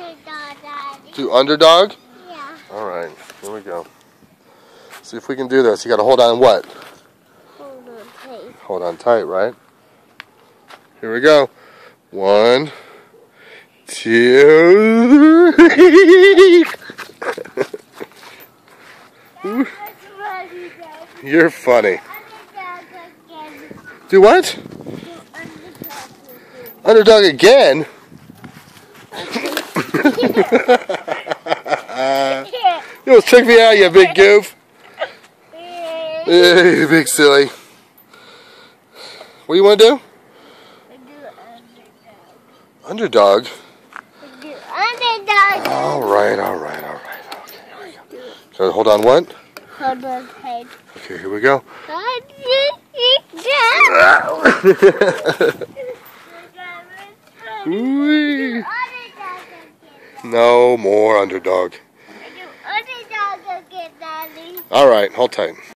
underdog, Daddy. Do underdog? Yeah. Alright, here we go. See if we can do this. You gotta hold on what? Hold on tight. Hold on tight, right? Here we go. 1, 2, 3. You're funny. Do what? Underdog again? You almost tricked me out, you big goof. Hey, you big silly. What do you want to do? Underdog? Underdog. Alright. Okay, here we go. So hold on what? Hold on tight. Okay, here we go. Whee. No more underdog. Underdog again, Daddy. Alright, hold tight.